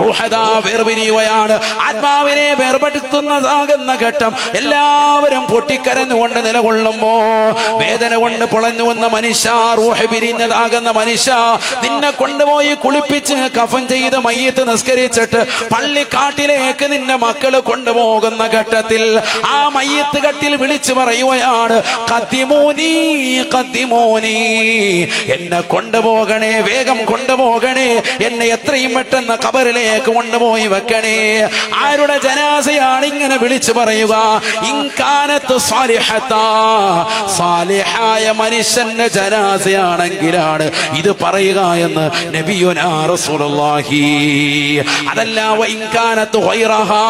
റൂഹദാ വേർപിരിയുകയാണ്. ആത്മാവിനെ വേർപെടുത്തുന്നതാകുന്ന ഘട്ടം എല്ലാവരും പൊട്ടിക്കരഞ്ഞുകൊണ്ട് നിലകൊള്ളുമ്പോ വേദന കൊണ്ട് പൊളഞ്ഞുവന്ന മനുഷ്യ, റൂഹ് പിരിഞ്ഞതാകുന്ന മനുഷ്യ, നിന്നെ കൊണ്ടുപോയി കുളിപ്പിച്ച് കഫൻ ചെയ്ത് മയ്യത്ത് നിസ്കരിച്ചിട്ട് പള്ളിക്കാട്ടിലേക്ക് നിന്റെ മക്കള് കൊണ്ടുപോകുന്ന ഘട്ടത്തിൽ ആ മയ്യത്ത് കട്ടിൽ വിളിച്ചു പറയുകയാണ്, ഖദ്ദിമൂനി ഖദ്ദിമൂനി, എന്നെ കൊണ്ടുപോകണേ, വേഗം കൊണ്ടുപോകണേ, എന്നെ എത്രയും പെട്ടെന്ന് ഖബറിലേക്ക് കൊണ്ടുപോയി വെക്കണേ. ആരുടെ ജനാസയാണ് ഇങ്ങനെ വിളിച്ചു പറയുക? ഇൻകാനത്ത് സാലിഹത്താ, സാലിഹായ മനുഷ്യന്റെ ജനാസയാണെങ്കിലാണ് ഇത് പറയുക എന്ന് നബിയുനാ റസൂലുള്ളാഹി. അതല്ല വഇൻകാനത്ത് ഗൈറഹാ,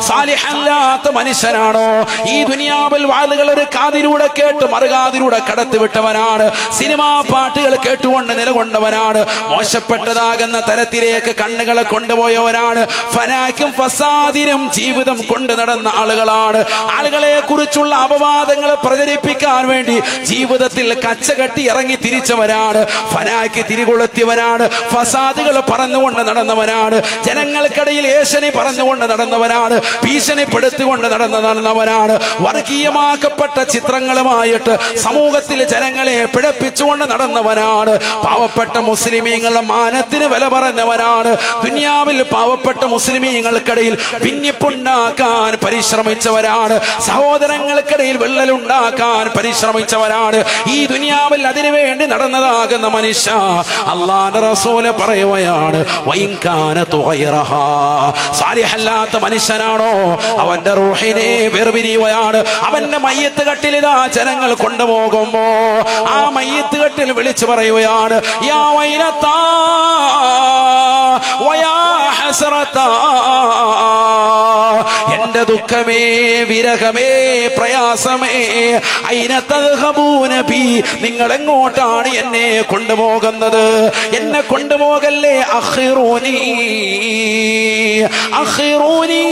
സാലിഹല്ലാത്ത മനുഷ്യനാണോ, ഈ ദുനിയാവിൽ വാളുകൾ ഒരു കാതിലൂടെ കേട്ട് മറുകാതിലൂടെ കടത്തിവിട്ടവനാണ്, സിനിമാ പാട്ടുകൾ കേട്ടുകൊണ്ട് നിലകൊണ്ടവനാണ്, മോശപ്പെട്ടതാകുന്ന തരത്തിലേക്ക് കണ്ണുകളെ കൊണ്ടുപോയവനാണ്, ഫനാക്കും ഫസാദിനും ജീവിതം കൊണ്ട് നടന്ന ആളുകളാണ്, ആളുകളെ കുറിച്ചുള്ള അപവാദങ്ങൾ പ്രചരിപ്പിക്കാൻ വേണ്ടി ജീവിതത്തിൽ കച്ചകെട്ടി ഇറങ്ങി തിരിച്ചവനാണ്, ഫനാക്ക് തിരികൊളുത്തിയവനാണ്, ഫസാദുകൾ പറഞ്ഞുകൊണ്ട് നടന്നവനാണ്, ജനങ്ങൾക്കിടയിൽ ഏഷണി പറഞ്ഞുകൊണ്ട് നടന്നവനാണ്, ഭീഷണിപ്പെടുത്തിക്കൊണ്ട് നടന്നവനാണ്, വർഗീയമാക്കപ്പെട്ട ചിത്രങ്ങളുമായിട്ട് സമൂഹത്തിൽ ജനങ്ങളെ പിഴപ്പിച്ചുകൊണ്ട് നടന്നവനാണ്, പാവപ്പെട്ട മുസ്ലിമീങ്ങളുടെ മാനത്തിന് വില പറഞ്ഞവനാണ്, ദുനിയാവിൽ പാവപ്പെട്ട മുസ്ലിമീങ്ങൾക്കിടയിൽ ഭിന്നിപ്പുണ്ടാക്കാൻ പരിശ്രമിച്ചവരാണ്, സഹോദരങ്ങൾക്കിടയിൽ വിള്ളലുണ്ടാക്കാൻ പരിശ്രമിച്ചവരാണ്, ഈ ദുനിയാവിൽ അതിനുവേണ്ടി നടന്നതാകുന്ന മനുഷ്യ. അല്ലാഹുവിന്റെ റസൂല് പറയുകയാണ്, വഇൻകാനതു ഗൈറഹാ, സാലിഹല്ലാത്ത മനുഷ്യനാണോ, അവന്റെ റൂഹിനെ വേർപിരിയുകയാണ്. അവന്റെ മയ്യത്ത് കട്ടിൽ ഇതാ ജനങ്ങൾ കൊണ്ടുപോകുമ്പോ ആ മയ്യത്ത് കട്ടിൽ വിളിച്ചു പറയുകയാണ്, യാ വൈലത്താ വയാ ഹസ്രത്താ, എന്റെ ദുഃഖമേ, വിരഹമേ, പ്രയാസമേ, അയ്ന തദ്ഹബൂന ബി, നിങ്ങൾ എങ്ങോട്ടാണ് എന്നെ കൊണ്ടുപോകുന്നത്? എന്നെ കൊണ്ടുപോകല്ലേ, അഖിറൂനി അഖിറൂനി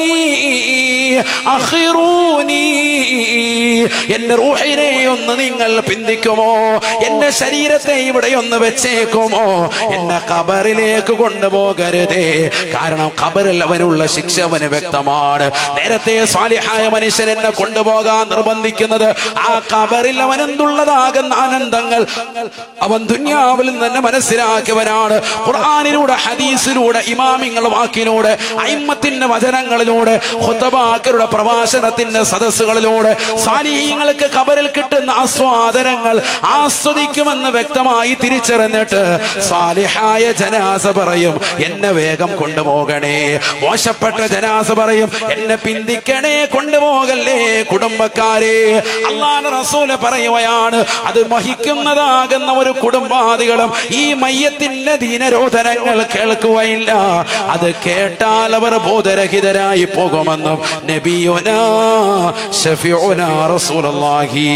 അഖിറൂനി, എന്റെ റൂഹിനെ ഒന്ന് നിങ്ങൾ പിന്തിക്കുമോ, എന്റെ ശരീരത്തെ ഇവിടെ ഒന്ന് വെച്ചേക്കുമോ, എന്നെ ഖബറിലേക്ക് കൊണ്ടുപോകരുതേ. കാരണം ഖബറിൽ അവനുള്ള ശിക്ഷ അവന് വ്യക്തമാണ്. നേരത്തെ സാലിഹായ മനുഷ്യൻ എന്നെ കൊണ്ടുപോകാൻ നിർബന്ധിക്കുന്നത് ആ ഖബറിൽ അവൻ എന്തുള്ളതാകുന്ന ആനന്ദങ്ങൾ അവൻ ദുനിയാവിൽ നിന്ന് തന്നെ മനസ്സിലാക്കിയവനാണ്. ഖുർആനിലൂടെ, ഹദീസിലൂടെ, ഇമാമിങ്ങളുടെ വാക്കിലൂടെ, അയിമ്മത്തിന്റെ വചനങ്ങളിലൂടെ, ഖുതബാക്കളുടെ പ്രഭാഷണത്തിന്റെ സദസ്സുകളിലൂടെ സാലിഹീങ്ങൾക്ക് ഖബറിൽ കിട്ടുന്ന ആസ്വാദനങ്ങൾ ആസ്വദിക്കുമെന്ന് വ്യക്തമായി തിരിച്ചറിഞ്ഞിട്ട് സാലിഹായ ജനാസ പറയും, എന്നെ വേഗം കൊണ്ടുപോകണേ. മോശപ്പെട്ട ജനാസ പറയും, എന്നെ പിന്തിക്കണേ, കൊണ്ടുപോകല്ലേ കുടുംബക്കാരെ. അല്ലാഹുവിന്റെ റസൂല് പറയുകയാണ്, അത് വഹിക്കുന്നതാകുന്ന ഒരു കുടുംബാദികളും ഈ മയ്യത്തിന്റെ ദീനരോധനങ്ങൾ കേൾക്കുകയില്ല. അത് കേട്ടാൽ അവർ ബോധരഹിതരായി പോകുമെന്നും നബിയുനാ ശഫീഉനാ റസൂലുള്ളാഹി.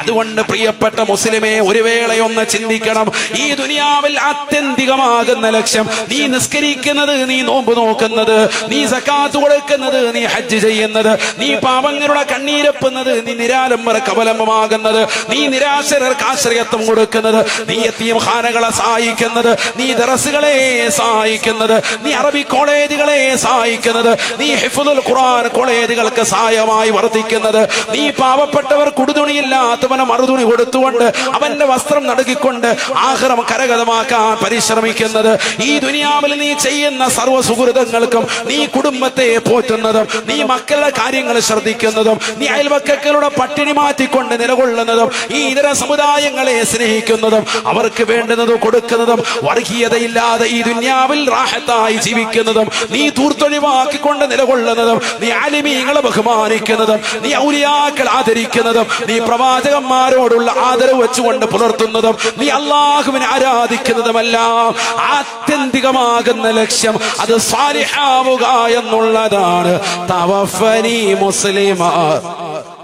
അതുകൊണ്ട് പ്രിയപ്പെട്ട മുസ്ലിമേ, ഒരു വേളയൊന്ന് ചിന്തിക്കണം. ഈ ദുനിയാവിൽ ആത്യന്തികമാകുന്ന ലക്ഷ്യം, നീ നിസ്കരിക്കുന്നത്, നീ നോമ്പ് നോക്കുന്നത്, നീ സക്കാത്ത് കൊടുക്കുന്നത്, നീ ഹജ്ജ് ചെയ്യുന്നത്, നീ പാപങ്ങളുടെ കണ്ണീരപ്പുന്നത്, നീ നിരാലംബർക്ക് അവലംബമാകുന്നത്, നീ നിരാശരർക്ക് ആശ്രയത്വം കൊടുക്കുന്നത്, നീ യതീംഖാനകളെ സഹായിക്കുന്നത്, നീ ദറസുകളെ സഹായിക്കുന്നത്, നീ അറബി കോളേജുകളെ സഹായിക്കുന്നത്, നീ ഹിഫ്ളുൽ ഖുർആൻ കോളേജുകൾക്ക് സഹായമായി വർദ്ധിക്കുന്നത്, നീ പാവപ്പെട്ടവർ കുടുതുണിയില്ലാത്തവന് മറുതുണി കൊടുത്തുകൊണ്ട് അവന്റെ വസ്ത്രം നടുക്കിക്കൊണ്ട് ആഖിറം കരഗതമാക്കാൻ പരിശ്രമിക്കുന്നത്, ഈ ദുനിയാവിൽ നീ ചെയ്യുന്ന സർവ്വ സുഹൃതങ്ങൾക്കും നീ കുടുംബത്തെ പോറ്റുന്നതും, നീ മക്കളുടെ കാര്യങ്ങൾ ശ്രദ്ധിക്കുന്നതും, നീ അയൽവക്കക്കളുടെ പട്ടിണി മാറ്റിക്കൊണ്ട് നിലകൊള്ളുന്നതും, ഈ ഇതര സമുദായങ്ങളെ സ്നേഹിക്കുന്നതും, അവർക്ക് വേണ്ടുന്നത് കൊടുക്കുന്നതും, വർഗീയതയില്ലാതെ ഈ ദുനിയാവിൽ റാഹത്തായി ജീവിക്കുന്നതും, നീ തൂർത്തൊഴിവാക്കിക്കൊണ്ട് നിലകൊള്ളുന്നതും, നീ ആലിമീങ്ങളെ ബഹുമാനിക്കുന്നതും, നീ ഔലിയാക്കൾ ആദരിക്കുന്നതും, നീ പ്രവാചകന്മാരോടുള്ള ആദരവ് വെച്ചുകൊണ്ട് പുലർത്തുന്നതും, നീ അല്ലാഹുവിനെ ആരാധിക്കുന്നതുമെല്ലാം ആത്യന്തികമാകുന്ന ലക്ഷ്യം അത് സാലിഹാവുക എന്നുള്ളതാണ്. തവഫനി മുസ്ലിമാ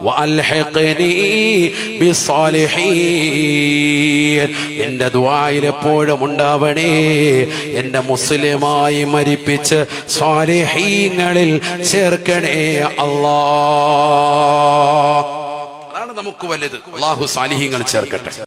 വഅൽഹിഖ്നി ബിസ്സാലിഹീൻ. എന്റെ ദുആയിൽ എപ്പോഴും ഉണ്ടാവണേ, എന്നെ മുസ്ലിമായി മരിപ്പിച്ച് സാലിഹീങ്ങളിൽ ചേർക്കണേ അല്ലാഹ്. അതാണ് നമുക്ക് വലുത്. അല്ലാഹു സാലിഹീങ്ങൾ ചേർക്കട്ടെ.